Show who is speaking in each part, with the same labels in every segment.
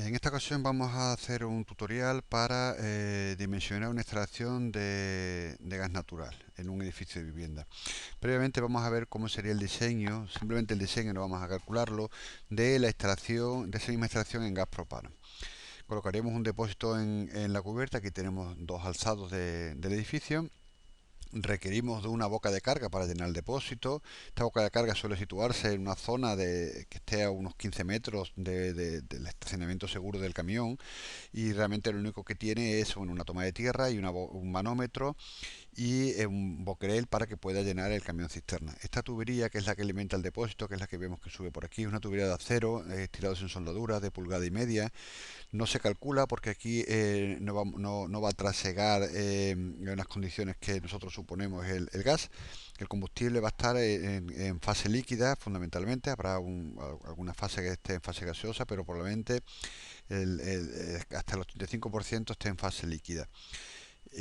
Speaker 1: En esta ocasión vamos a hacer un tutorial para dimensionar una instalación de gas natural en un edificio de vivienda. Previamente vamos a ver cómo sería el diseño, simplemente el diseño, no vamos a calcularlo, de la instalación, de esa misma instalación en gas propano. Colocaríamos un depósito en la cubierta. Aquí tenemos dos alzados del edificio. Requerimos de una boca de carga para llenar el depósito. Esta boca de carga suele situarse en una zona que esté a unos 15 metros del estacionamiento seguro del camión, y realmente lo único que tiene es una toma de tierra y un manómetro y un boquerel para que pueda llenar el camión cisterna. Esta tubería, que es la que alimenta el depósito, que es la que vemos que sube por aquí, es una tubería de acero, tirados en soldadura de pulgada y media. No se calcula porque aquí no va a trasegar en unas condiciones que nosotros suponemos el gas. El combustible va a estar en fase líquida fundamentalmente. Habrá alguna fase que esté en fase gaseosa, pero probablemente hasta el 85% esté en fase líquida,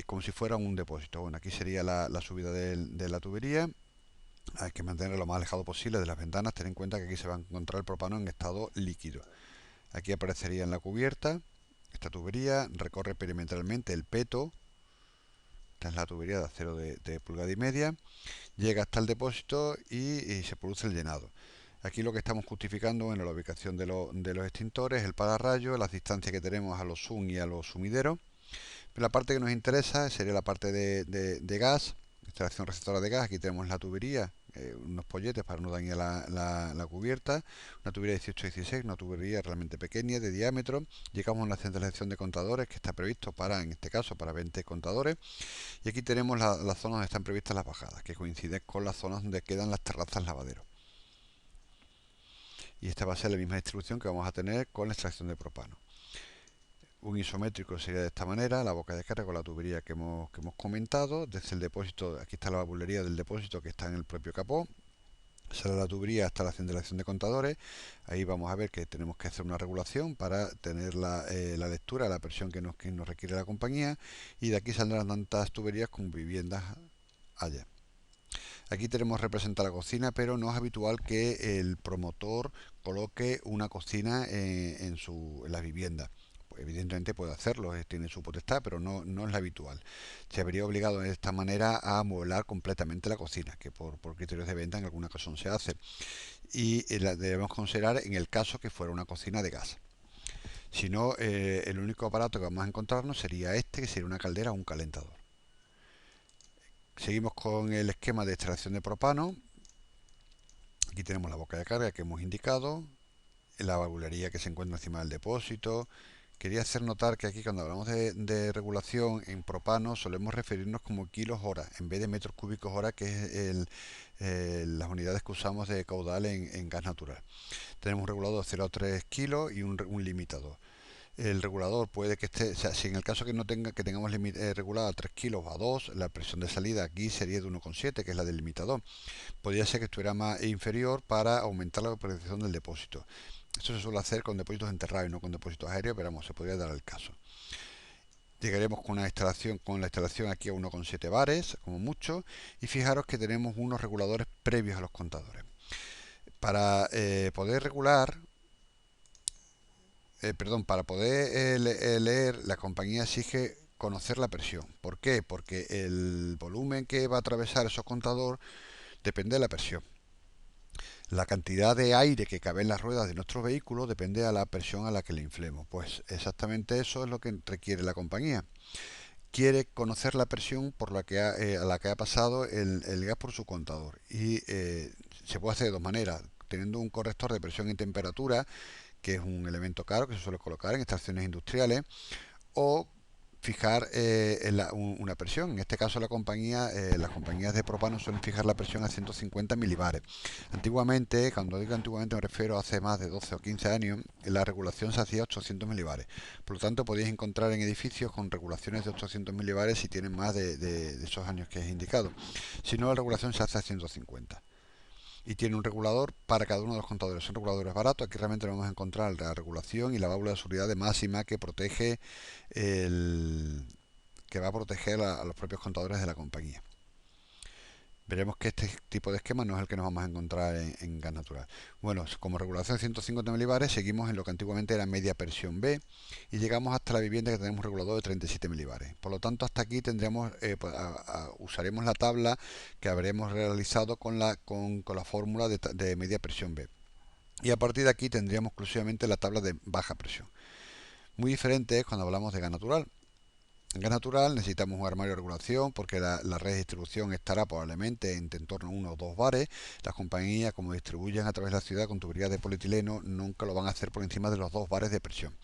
Speaker 1: como si fuera un depósito. Bueno, aquí sería la subida de la tubería. Hay que mantenerlo lo más alejado posible de las ventanas. Ten en cuenta que aquí se va a encontrar el propano en estado líquido. Aquí aparecería en la cubierta. Esta tubería recorre perimetralmente el peto. Esta es la tubería de acero de pulgada y media. Llega hasta el depósito y se produce el llenado. Aquí lo que estamos justificando, bueno, la ubicación de los extintores, el pararrayo, las distancias que tenemos a los SUM y a los sumideros. Pero la parte que nos interesa sería la parte de gas, instalación receptora de gas. Aquí tenemos la tubería, unos polletes para no dañar la cubierta, una tubería 18-16, una tubería realmente pequeña de diámetro. Llegamos a la centralización de contadores, que está previsto para, en este caso, para 20 contadores. Y aquí tenemos las zonas donde están previstas las bajadas, que coinciden con las zonas donde quedan las terrazas lavaderos. Y esta va a ser la misma distribución que vamos a tener con la extracción de propano. Un isométrico sería de esta manera: la boca de carga con la tubería que hemos comentado. Desde el depósito, aquí está la bulería del depósito que está en el propio capó. Sale la tubería hasta la centralización de contadores. Ahí vamos a ver que tenemos que hacer una regulación para tener la lectura, la presión que nos requiere la compañía. Y de aquí saldrán tantas tuberías como viviendas haya. Aquí tenemos representada la cocina, pero no es habitual que el promotor coloque una cocina en la vivienda. Pues evidentemente puede hacerlo, tiene su potestad, pero no es la habitual. Se habría obligado de esta manera a amueblar completamente la cocina, que por criterios de venta en alguna ocasión se hace. Y la debemos considerar en el caso que fuera una cocina de gas. Si no, el único aparato que vamos a encontrarnos sería este, que sería una caldera o un calentador. Seguimos con el esquema de extracción de propano. Aquí tenemos la boca de carga que hemos indicado, la valvulería que se encuentra encima del depósito. Quería hacer notar que aquí, cuando hablamos de regulación en propano, solemos referirnos como kilos hora en vez de metros cúbicos hora, que es las unidades que usamos de caudal en gas natural. Tenemos un regulador de 0,3 kilos y un limitador. El regulador puede que esté, o sea, si en el caso que tengamos regulado a 3 kilos o a 2, la presión de salida aquí sería de 1,7, que es la del limitador. Podría ser que estuviera más inferior para aumentar la protección del depósito. Esto se suele hacer con depósitos enterrados y no con depósitos aéreos, pero vamos, se podría dar el caso. Llegaremos con la instalación aquí a 1,7 bares, como mucho, y fijaros que tenemos unos reguladores previos a los contadores. Para poder regular, para poder leer, la compañía exige conocer la presión. ¿Por qué? Porque el volumen que va a atravesar esos contadores depende de la presión. La cantidad de aire que cabe en las ruedas de nuestro vehículo depende de la presión a la que le inflemos. Pues exactamente eso es lo que requiere la compañía. Quiere conocer la presión a la que ha pasado el gas por su contador. Y se puede hacer de dos maneras: teniendo un corrector de presión y temperatura, que es un elemento caro que se suele colocar en estaciones industriales, o fijar una presión. En este caso las compañías de propano suelen fijar la presión a 150 milibares. Antiguamente, cuando digo antiguamente me refiero a hace más de 12 o 15 años, la regulación se hacía a 800 milibares. Por lo tanto, podéis encontrar en edificios con regulaciones de 800 milibares si tienen más de esos años que he indicado. Si no, la regulación se hace a 150 y tiene un regulador para cada uno de los contadores. Son reguladores baratos. Aquí realmente vamos a encontrar la regulación y la válvula de seguridad de máxima que protege el que va a proteger a los propios contadores de la compañía. Veremos que este tipo de esquema no es el que nos vamos a encontrar en gas natural. Bueno, como regulación 150 milibares, seguimos en lo que antiguamente era media presión B y llegamos hasta la vivienda que tenemos un regulador de 37 milibares. Por lo tanto, hasta aquí tendríamos, pues, usaremos la tabla que habremos realizado con la fórmula de media presión B. Y a partir de aquí tendríamos exclusivamente la tabla de baja presión. Muy diferente es cuando hablamos de gas natural. En gas natural necesitamos un armario de regulación porque la red de distribución estará probablemente en torno a 1 o 2 bares. Las compañías, como distribuyen a través de la ciudad con tuberías de polietileno, nunca lo van a hacer por encima de los 2 bares de presión.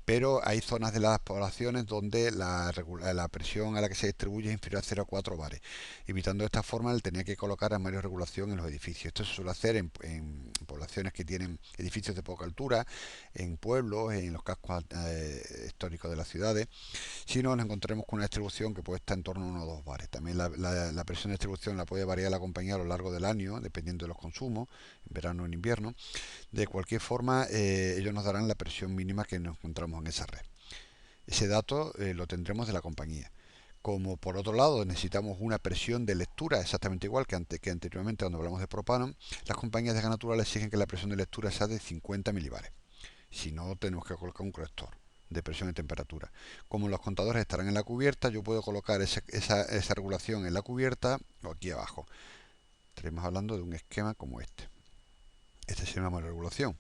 Speaker 1: Pero hay zonas de las poblaciones donde la presión a la que se distribuye es inferior a 0,4 bares, evitando de esta forma el tener que colocar armarios de regulación en los edificios. Esto se suele hacer en poblaciones que tienen edificios de poca altura, en pueblos, en los cascos históricos de las ciudades. Si no, nos encontraremos con una distribución que puede estar en torno a 1 o 2 bares. También la presión de distribución la puede variar la compañía a lo largo del año, dependiendo de los consumos, en verano o en invierno. De cualquier forma, ellos nos darán la presión mínima que nos encontramos en esa red. Ese dato lo tendremos de la compañía. Como por otro lado necesitamos una presión de lectura exactamente igual que anteriormente cuando hablamos de propano, las compañías de gas natural exigen que la presión de lectura sea de 50 milibares. Si no, tenemos que colocar un corrector de presión y temperatura. Como los contadores estarán en la cubierta, yo puedo colocar esa regulación en la cubierta o aquí abajo. Estaremos hablando de un esquema como este. Este sería una regulación.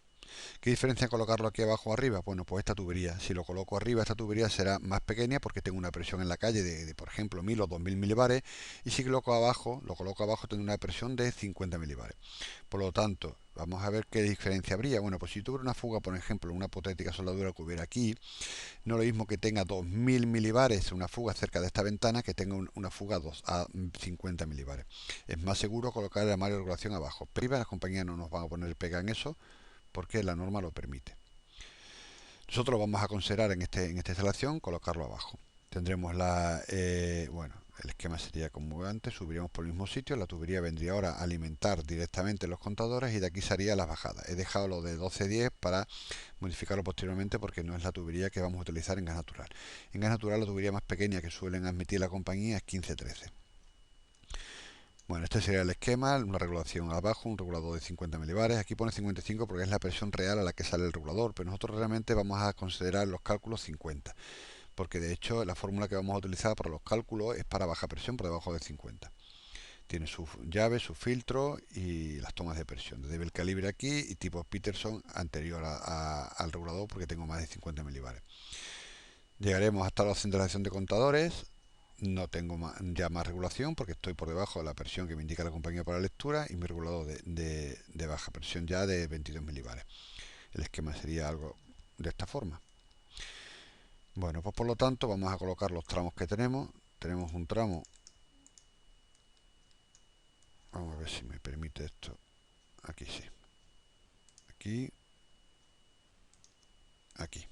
Speaker 1: ¿Qué diferencia colocarlo aquí abajo o arriba? Bueno, pues esta tubería. Si lo coloco arriba, esta tubería será más pequeña porque tengo una presión en la calle de por ejemplo, 1000 o 2000 milibares. Y si lo coloco abajo, tengo una presión de 50 milibares. Por lo tanto, vamos a ver qué diferencia habría. Bueno, pues si tuviera una fuga, por ejemplo, una hipotética soldadura que hubiera aquí, no lo mismo que tenga 2000 milibares una fuga cerca de esta ventana que tenga una fuga a 50 milibares. Es más seguro colocar el armario de regulación abajo. Pero las compañías no nos van a poner pega en eso porque la norma lo permite. Nosotros lo vamos a considerar en esta instalación colocarlo abajo. Tendremos bueno, el esquema sería como antes, subiríamos por el mismo sitio, la tubería vendría ahora a alimentar directamente los contadores y de aquí sería las bajadas. He dejado lo de 1210 para modificarlo posteriormente porque no es la tubería que vamos a utilizar en gas natural. En gas natural la tubería más pequeña que suelen admitir la compañía es 1513. Bueno, este sería el esquema, una regulación abajo, un regulador de 50 milibares. Aquí pone 55 porque es la presión real a la que sale el regulador, pero nosotros realmente vamos a considerar los cálculos 50, porque de hecho la fórmula que vamos a utilizar para los cálculos es para baja presión por debajo de 50. Tiene su llave, su filtro y las tomas de presión. Desde el calibre aquí y tipo Peterson anterior al regulador porque tengo más de 50 milibares. Llegaremos hasta la centralización de contadores. No tengo ya más regulación porque estoy por debajo de la presión que me indica la compañía para lectura y mi regulador de baja presión ya de 22 milibares. El esquema sería algo de esta forma. Bueno, pues por lo tanto vamos a colocar los tramos que tenemos. Tenemos un tramo. Vamos a ver si me permite esto. Aquí sí. Aquí. Aquí.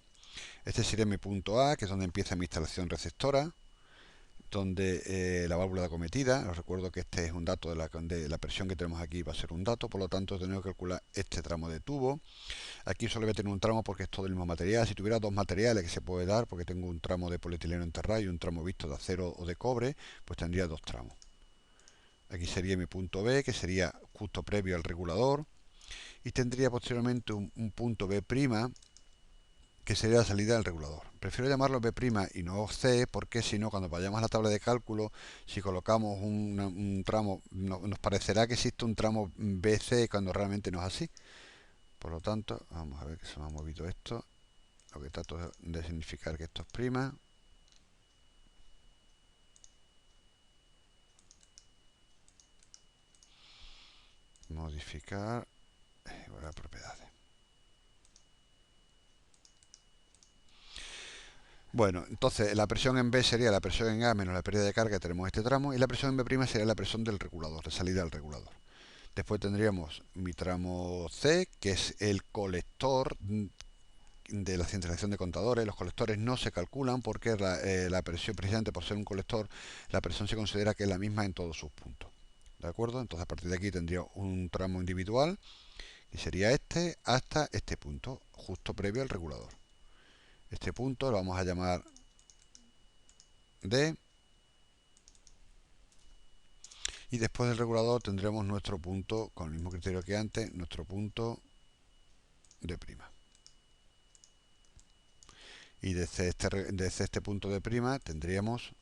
Speaker 1: Este sería mi punto A, que es donde empieza mi instalación receptora, donde la válvula de acometida, os recuerdo que este es un dato de la presión que tenemos aquí, va a ser un dato, por lo tanto tenemos que calcular este tramo de tubo. Aquí solo voy a tener un tramo porque es todo el mismo material. Si tuviera dos materiales que se puede dar, porque tengo un tramo de polietileno enterrado y un tramo visto de acero o de cobre, pues tendría dos tramos. Aquí sería mi punto B, que sería justo previo al regulador, y tendría posteriormente un punto B', que sería la salida del regulador. Prefiero llamarlo B' y no C porque si no, cuando vayamos a la tabla de cálculo, si colocamos un tramo, nos parecerá que existe un tramo BC cuando realmente no es así. Por lo tanto, vamos a ver que se me ha movido esto. Lo que trato de significar que esto es prima. Modificar las propiedades. Bueno, entonces la presión en B sería la presión en A menos la pérdida de carga que tenemos en este tramo y la presión en B' sería la presión del regulador, de salida del regulador. Después tendríamos mi tramo C, que es el colector de la centralización de contadores. Los colectores no se calculan porque la presión, precisamente por ser un colector, la presión se considera que es la misma en todos sus puntos. ¿De acuerdo? Entonces a partir de aquí tendría un tramo individual, que sería este, hasta este punto, justo previo al regulador. Este punto lo vamos a llamar D. Y después del regulador tendremos nuestro punto, con el mismo criterio que antes, nuestro punto de prima. Y desde este punto de prima tendríamos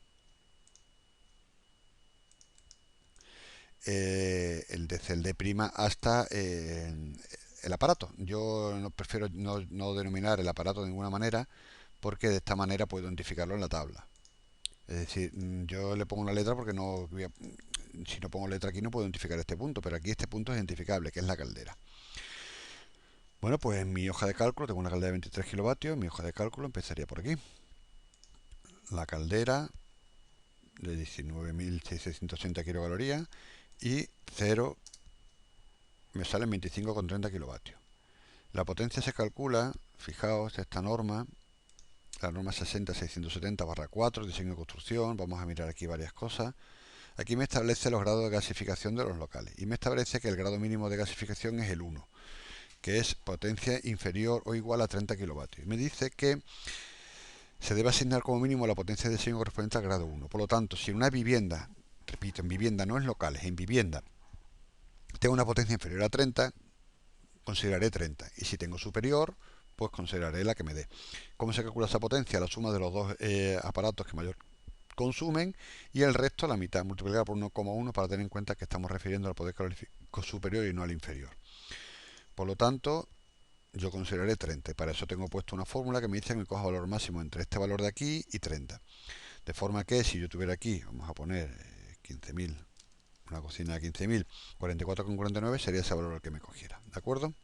Speaker 1: desde el de prima hasta el aparato. Yo no, prefiero no denominar el aparato de ninguna manera, porque de esta manera puedo identificarlo en la tabla. Es decir, yo le pongo una letra porque si no pongo letra aquí no puedo identificar este punto, pero aquí este punto es identificable, que es la caldera. Bueno, pues en mi hoja de cálculo tengo una caldera de 23 kilovatios. Mi hoja de cálculo empezaría por aquí. La caldera de 19.680 kilocalorías y 0 me salen 25,30 kilovatios. La potencia se calcula, fijaos, esta norma, la norma 60670/4, diseño de construcción. Vamos a mirar aquí varias cosas. Aquí me establece los grados de gasificación de los locales y me establece que el grado mínimo de gasificación es el 1, que es potencia inferior o igual a 30 kilovatios. Me dice que se debe asignar como mínimo la potencia de diseño correspondiente al grado 1. Por lo tanto, si en una vivienda, repito, en vivienda, no en locales, en vivienda, tengo una potencia inferior a 30, consideraré 30. Y si tengo superior, pues consideraré la que me dé. ¿Cómo se calcula esa potencia? La suma de los dos aparatos que mayor consumen y el resto, la mitad, multiplicada por 1,1 para tener en cuenta que estamos refiriendo al poder calórico superior y no al inferior. Por lo tanto, yo consideraré 30. Para eso tengo puesto una fórmula que me dice que me coja valor máximo entre este valor de aquí y 30. De forma que si yo tuviera aquí, vamos a poner 15.000, una cocina de 15.000, 44,49 sería ese valor el que me cogiera. ¿De acuerdo?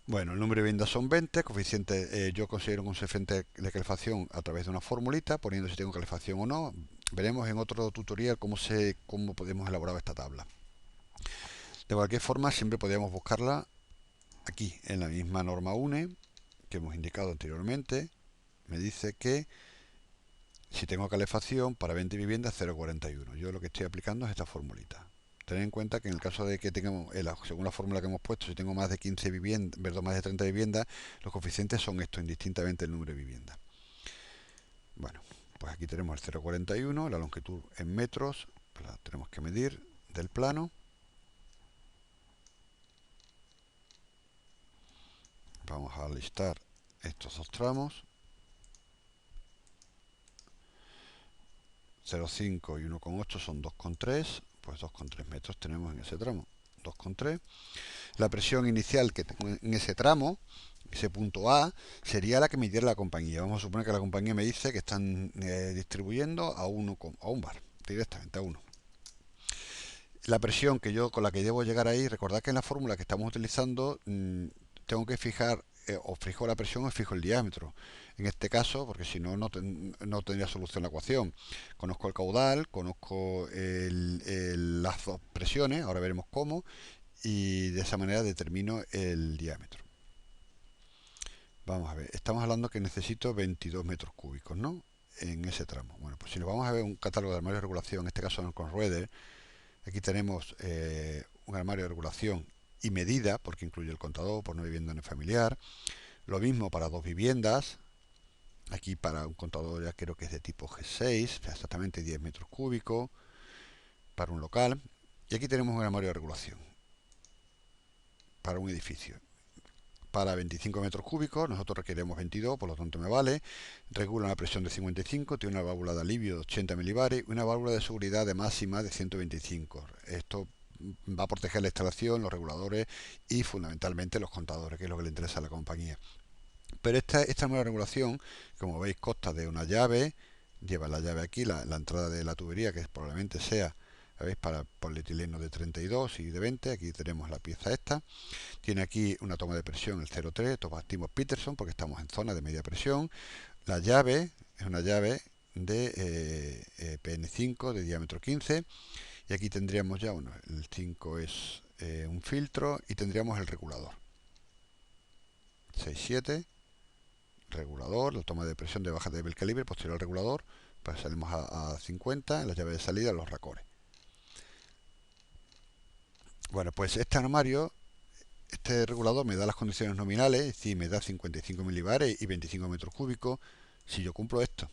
Speaker 1: Bueno, el número de viviendas son 20, coeficiente, yo considero un coeficiente de calefacción a través de una formulita, poniendo si tengo calefacción o no. Veremos en otro tutorial cómo podemos elaborar esta tabla. De cualquier forma, siempre podríamos buscarla aquí, en la misma norma UNE que hemos indicado anteriormente. Me dice que si tengo calefacción para 20 viviendas 0,41. Yo lo que estoy aplicando es esta formulita. Tener en cuenta que en el caso de que tengamos, según la fórmula que hemos puesto, si tengo más de 15 viviendas, perdón, más de 30 viviendas, los coeficientes son estos, indistintamente el número de viviendas. Bueno, pues aquí tenemos el 0,41, la longitud en metros, la tenemos que medir del plano. Vamos a listar estos dos tramos. 0,5 y 1,8 son 2,3, pues 2,3 metros tenemos en ese tramo, 2,3. La presión inicial que tengo en ese tramo, ese punto A, sería la que me diera la compañía. Vamos a suponer que la compañía me dice que están distribuyendo a un bar, directamente a uno. La presión con la que debo llegar ahí, recordad que en la fórmula que estamos utilizando tengo que fijar o fijo la presión o fijo el diámetro. En este caso, porque si no, no tendría solución la ecuación. Conozco el caudal, conozco las dos presiones, ahora veremos cómo, y de esa manera determino el diámetro. Vamos a ver, estamos hablando que necesito 22 metros cúbicos, ¿no? En ese tramo. Bueno, pues si nos vamos a ver un catálogo de armarios de regulación, en este caso con Rueder, aquí tenemos un armario de regulación y medida, porque incluye el contador por no vivienda unifamiliar. Lo mismo para dos viviendas. Aquí para un contador ya creo que es de tipo G6, exactamente 10 metros cúbicos para un local. Y aquí tenemos un armario de regulación para un edificio. Para 25 metros cúbicos, nosotros requerimos 22, por lo tanto me vale. Regula una presión de 55, tiene una válvula de alivio de 80 milibares y una válvula de seguridad de máxima de 125. Esto va a proteger la instalación, los reguladores y fundamentalmente los contadores, que es lo que le interesa a la compañía. Pero esta nueva regulación, como veis, consta de una llave, lleva la llave aquí, la entrada de la tubería, que probablemente sea, ¿veis?, para polietileno de 32 y de 20. Aquí tenemos la pieza esta. Tiene aquí una toma de presión, el 0,3, Tomatimos Peterson, porque estamos en zona de media presión. La llave es una llave de PN5 de diámetro 15. Y aquí tendríamos ya, bueno, el 5 es un filtro y tendríamos el regulador. 6,7, regulador, la toma de presión de baja de calibre, posterior al regulador, pues salimos a 50, en la llave de salida los racores. Bueno, pues este regulador me da las condiciones nominales, es decir, me da 55 milibares y 25 metros cúbicos si yo cumplo esto.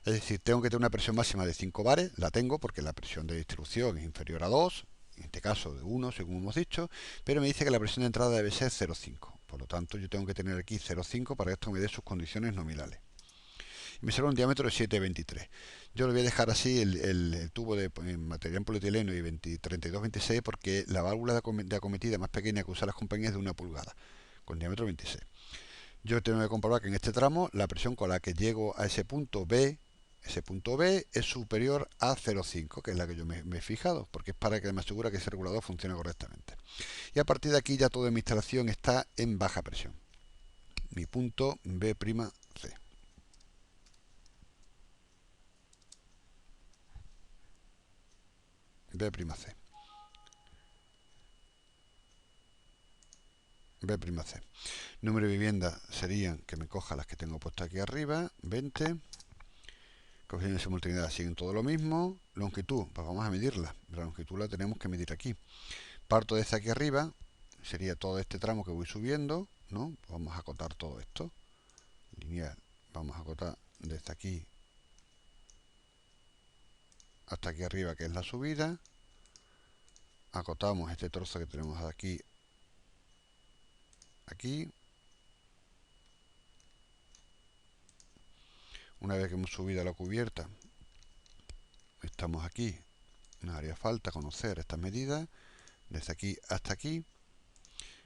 Speaker 1: Es decir, tengo que tener una presión máxima de 5 bares, la tengo porque la presión de distribución es inferior a 2, en este caso de 1, según hemos dicho, pero me dice que la presión de entrada debe ser 0,5. Por lo tanto, yo tengo que tener aquí 0,5 para que esto me dé sus condiciones nominales. Y me sale un diámetro de 7,23. Yo le voy a dejar así el tubo de material en polietileno y 32-26 porque la válvula de acometida más pequeña que usan las compañías es de 1 pulgada, con diámetro 26. Yo tengo que comprobar que en este tramo la presión con la que llego a ese punto B es superior a 0,5, que es la que yo me he fijado, porque es para que me asegure que ese regulador funcione correctamente. Y a partir de aquí ya toda mi instalación está en baja presión. Mi punto B', C. B', C. B', C. Número de vivienda serían, que me coja las que tengo puestas aquí arriba, 20. Coeficiente de simultaneidad siguen todo lo mismo. Longitud, pues vamos a medirla. La longitud la tenemos que medir aquí. Parto desde aquí arriba, sería todo este tramo que voy subiendo, ¿no? Vamos a acotar todo esto. Lineal, vamos a acotar desde aquí hasta aquí arriba, que es la subida. Acotamos este trozo que tenemos de aquí, aquí. Una vez que hemos subido a la cubierta, estamos aquí. Nos haría falta conocer estas medidas, desde aquí hasta aquí.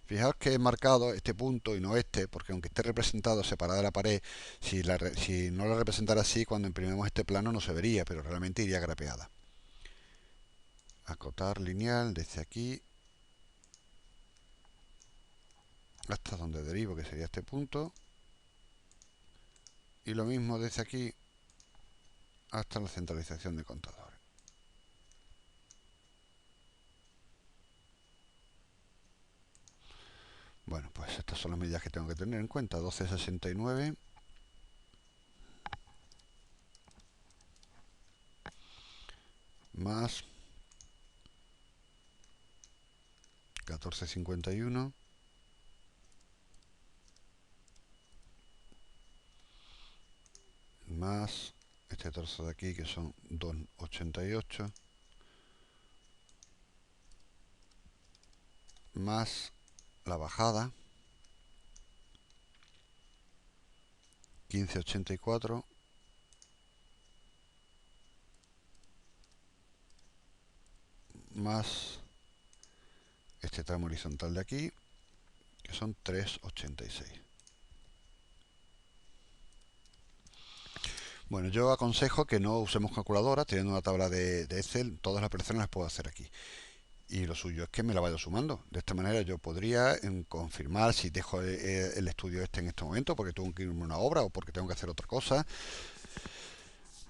Speaker 1: Fijaos que he marcado este punto y no este, porque aunque esté representado separada de la pared, si no lo representara así, cuando imprimimos este plano no se vería, pero realmente iría grapeada. Acotar lineal desde aquí hasta donde derivo, que sería este punto. Y lo mismo desde aquí hasta la centralización de contadores. Bueno, pues estas son las medidas que tengo que tener en cuenta. 12,69 más 14,51 más este trozo de aquí, que son 2,88 más la bajada 15,84 más este tramo horizontal de aquí, que son 3,86. Bueno, yo aconsejo que no usemos calculadora, teniendo una tabla de Excel, todas las operaciones las puedo hacer aquí. Y lo suyo es que me la vaya sumando. De esta manera yo podría confirmar si dejo el estudio este en este momento porque tengo que irme a una obra o porque tengo que hacer otra cosa.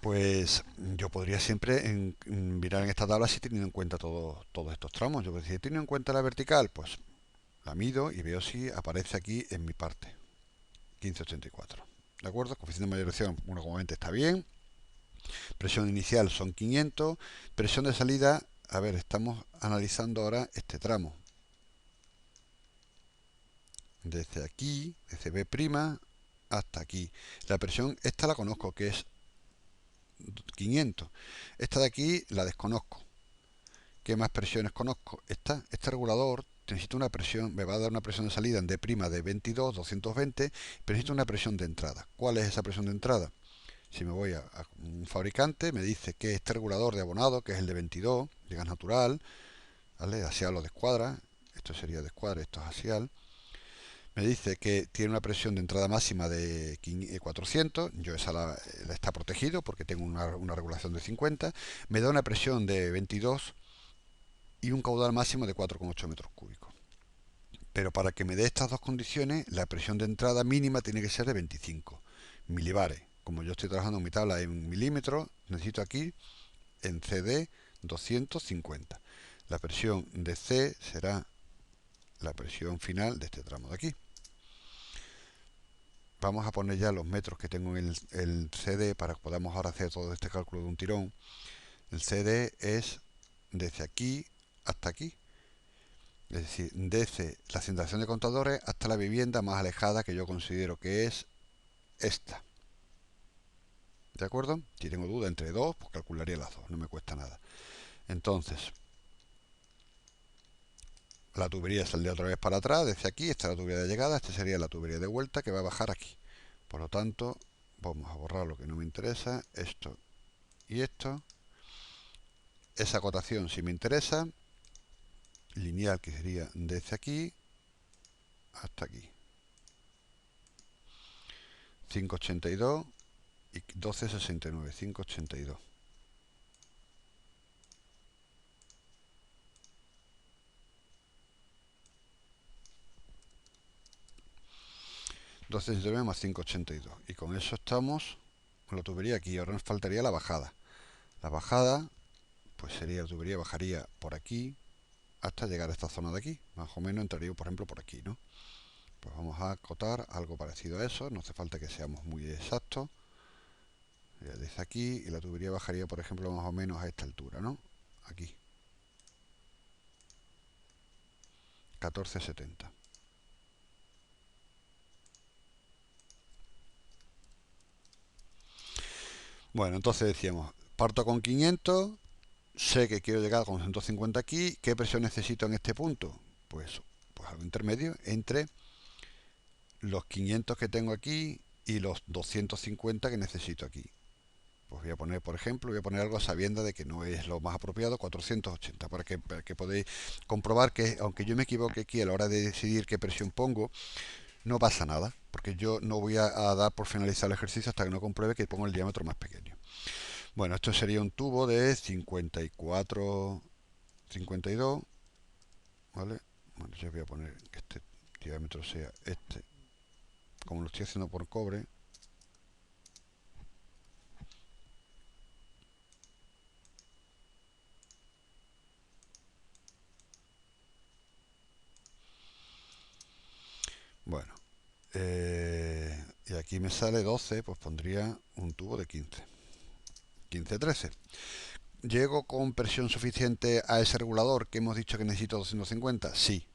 Speaker 1: Pues yo podría siempre mirar en esta tabla si teniendo en cuenta todos estos tramos. Yo si teniendo en cuenta la vertical, pues la mido y veo si aparece aquí en mi parte. 15,84. ¿De acuerdo? Coeficiente de mayoración, bueno, como ven, está bien. Presión inicial son 500. Presión de salida, a ver, estamos analizando ahora este tramo. Desde aquí, desde B' hasta aquí. La presión, esta la conozco, que es 500. Esta de aquí la desconozco. ¿Qué más presiones conozco? Este regulador necesita una presión, me va a dar una presión de salida en D' de 22, 220, pero necesito una presión de entrada. ¿Cuál es esa presión de entrada? Si me voy a un fabricante, me dice que este regulador de abonado, que es el de 22, de gas natural, ¿vale? Axial o de escuadra, esto sería de escuadra, esto es axial, me dice que tiene una presión de entrada máxima de 400, yo esa la está protegido porque tengo una regulación de 50, me da una presión de 22 y un caudal máximo de 4,8 metros cúbicos. Pero para que me dé estas dos condiciones, la presión de entrada mínima tiene que ser de 25 milibares. Como yo estoy trabajando en mi tabla en milímetros, necesito aquí en CD 250. La presión de C será la presión final de este tramo de aquí. Vamos a poner ya los metros que tengo en el CD para que podamos ahora hacer todo este cálculo de un tirón. El CD es desde aquí hasta aquí. Es decir, desde la centralización de contadores hasta la vivienda más alejada que yo considero que es esta. ¿De acuerdo? Si tengo duda entre dos, pues calcularía las dos, no me cuesta nada. Entonces, la tubería saldría otra vez para atrás, desde aquí, esta es la tubería de llegada, esta sería la tubería de vuelta que va a bajar aquí. Por lo tanto, vamos a borrar lo que no me interesa, esto y esto. Esa acotación si me interesa, lineal que sería desde aquí hasta aquí. 582 y 1269, 582. 1269 más 582. Y con eso estamos con la tubería aquí. Ahora nos faltaría la bajada. La bajada, pues sería la tubería bajaría por aquí hasta llegar a esta zona de aquí. Más o menos entraría, por ejemplo, por aquí, ¿no? Pues vamos a acotar algo parecido a eso. No hace falta que seamos muy exactos. Desde aquí y la tubería bajaría, por ejemplo, más o menos a esta altura, ¿no? Aquí. 1470. Bueno, entonces decíamos, parto con 500, sé que quiero llegar con 150 aquí, ¿qué presión necesito en este punto? Pues algo intermedio entre los 500 que tengo aquí y los 250 que necesito aquí. Pues voy a poner, por ejemplo, voy a poner algo sabiendo de que no es lo más apropiado, 480, para que podáis comprobar que aunque yo me equivoque aquí a la hora de decidir qué presión pongo, no pasa nada, porque yo no voy a dar por finalizar el ejercicio hasta que no compruebe que pongo el diámetro más pequeño. Bueno, esto sería un tubo de 54, 52, ¿vale? Bueno, yo voy a poner que este diámetro sea este, como lo estoy haciendo por cobre. Bueno, y aquí me sale 12, pues pondría un tubo de 15. 15-13. ¿Llego con presión suficiente a ese regulador que hemos dicho que necesito 250? Sí,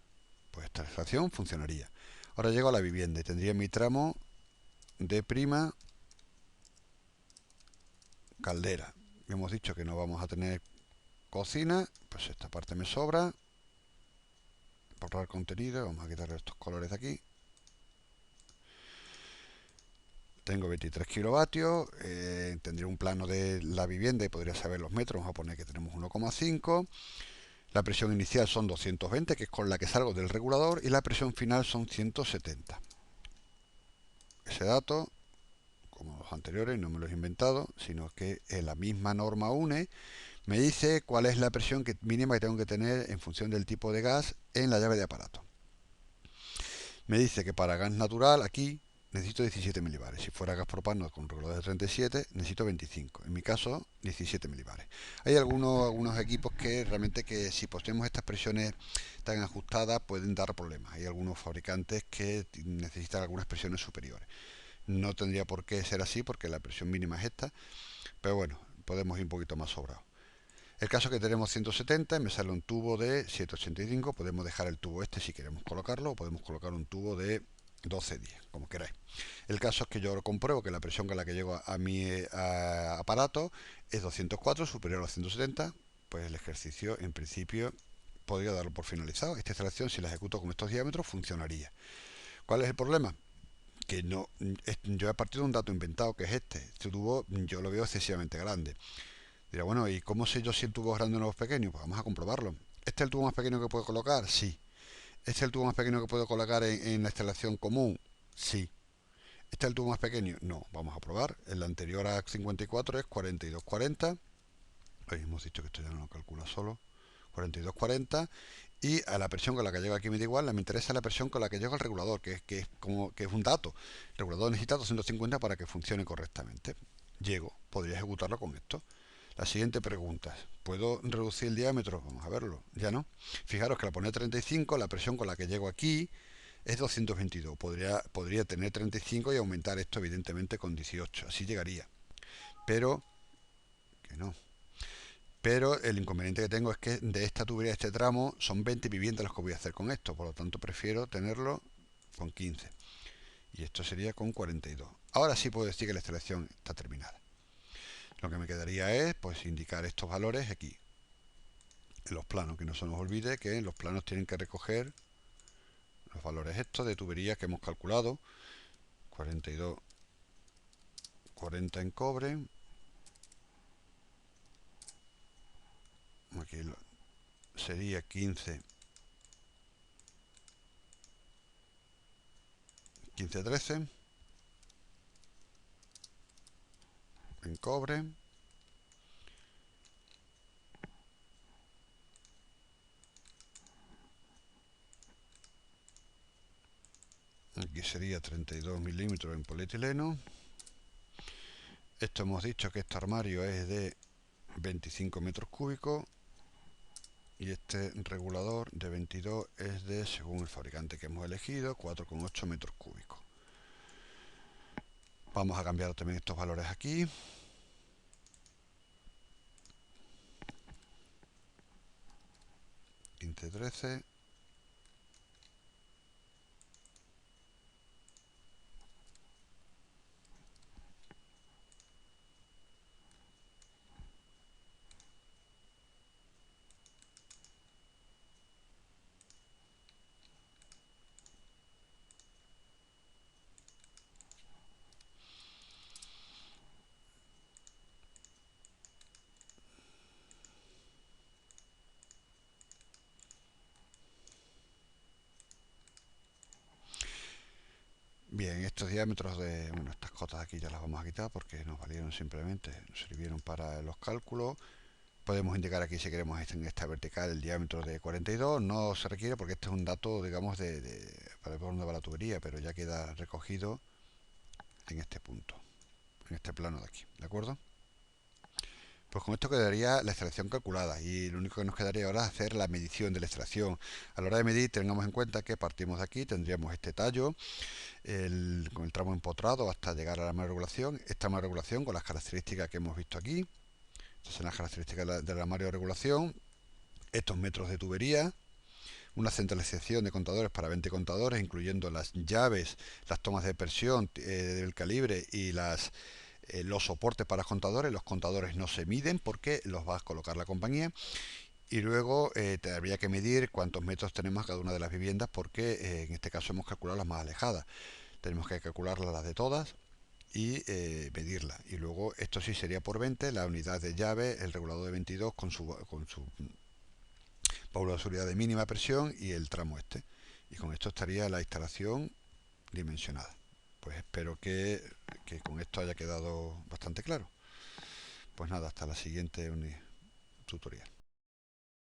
Speaker 1: pues esta estación funcionaría. Ahora llego a la vivienda y tendría mi tramo de prima caldera. Hemos dicho que no vamos a tener cocina, pues esta parte me sobra. Borrar contenido, vamos a quitar estos colores de aquí. Tengo 23 kilovatios, tendría un plano de la vivienda y podría saber los metros, vamos a poner que tenemos 1,5. La presión inicial son 220, que es con la que salgo del regulador, y la presión final son 170. Ese dato, como los anteriores, no me lo he inventado, sino que en la misma norma UNE me dice cuál es la presión mínima que tengo que tener en función del tipo de gas en la llave de aparato. Me dice que para gas natural aquí necesito 17 milibares. Si fuera gas propano con regulador de 37, necesito 25. En mi caso, 17 milibares. Hay algunos equipos que realmente que si ponemos estas presiones tan ajustadas pueden dar problemas. Hay algunos fabricantes que necesitan algunas presiones superiores. No tendría por qué ser así porque la presión mínima es esta, pero bueno, podemos ir un poquito más sobrados. El caso es que tenemos 170, me sale un tubo de 785, podemos dejar el tubo este si queremos colocarlo, o podemos colocar un tubo de 1210, como queráis. El caso es que yo compruebo que la presión con la que llego a mi aparato es 204, superior a los 170, pues el ejercicio en principio podría darlo por finalizado. Esta instalación, si la ejecuto con estos diámetros, funcionaría. ¿Cuál es el problema? Que no, yo he partido de un dato inventado que es este tubo yo lo veo excesivamente grande. Dirá, bueno, ¿y cómo sé yo si el tubo es grande o no es pequeño? Pues vamos a comprobarlo. ¿Este es el tubo más pequeño que puedo colocar? Sí. ¿Este es el tubo más pequeño que puedo colocar en la instalación común? Sí. ¿Este es el tubo más pequeño? No. Vamos a probar. El anterior a 54 es 4240. Ahí hemos dicho que esto ya no lo calcula solo. 4240. Y a la presión con la que llego aquí me da igual. Me interesa la presión con la que llego al regulador, que es un dato. El regulador necesita 250 para que funcione correctamente. Llego. Podría ejecutarlo con esto. La siguiente pregunta, ¿puedo reducir el diámetro? Vamos a verlo, ya no. Fijaros que la pone 35, la presión con la que llego aquí es 222. Podría tener 35 y aumentar esto evidentemente con 18, así llegaría. Pero, que no. Pero el inconveniente que tengo es que de esta tubería, este tramo, son 20 viviendas los que voy a hacer con esto. Por lo tanto, prefiero tenerlo con 15. Y esto sería con 42. Ahora sí puedo decir que la instalación está terminada. Lo que me quedaría es pues indicar estos valores aquí en los planos, que no se nos olvide que en los planos tienen que recoger los valores estos de tubería que hemos calculado. 42, 40 en cobre, aquí sería 15, 15, 13 en cobre, aquí sería 32 milímetros en polietileno. Esto hemos dicho que este armario es de 25 metros cúbicos y este regulador de 22 es de, según el fabricante que hemos elegido, 4,8 metros cúbicos. Vamos a cambiar también estos valores aquí. 15, 13. Bien, estos diámetros de, bueno, estas cotas aquí ya las vamos a quitar porque nos valieron simplemente, nos sirvieron para los cálculos. Podemos indicar aquí si queremos en esta vertical el diámetro de 42, no se requiere porque este es un dato, digamos, para ver dónde va la tubería, pero ya queda recogido en este punto, en este plano de aquí, ¿de acuerdo? Pues con esto quedaría la extracción calculada y lo único que nos quedaría ahora es hacer la medición de la extracción. A la hora de medir tengamos en cuenta que partimos de aquí, tendríamos este tallo, con el tramo empotrado hasta llegar a la armario de regulación, esta armario de regulación con las características que hemos visto aquí. Estas son las características del armario de regulación, estos metros de tubería, una centralización de contadores para 20 contadores, incluyendo las llaves, las tomas de presión del calibre y los soportes para contadores. Los contadores no se miden porque los va a colocar la compañía. Y luego habría que medir cuántos metros tenemos cada una de las viviendas porque en este caso hemos calculado las más alejadas. Tenemos que calcular las de todas y medirla. Y luego esto sí sería por 20, la unidad de llave, el regulador de 22 con su válvula de seguridad de mínima presión y el tramo este. Y con esto estaría la instalación dimensionada. Pues espero que con esto haya quedado bastante claro. Pues nada, hasta la siguiente tutorial.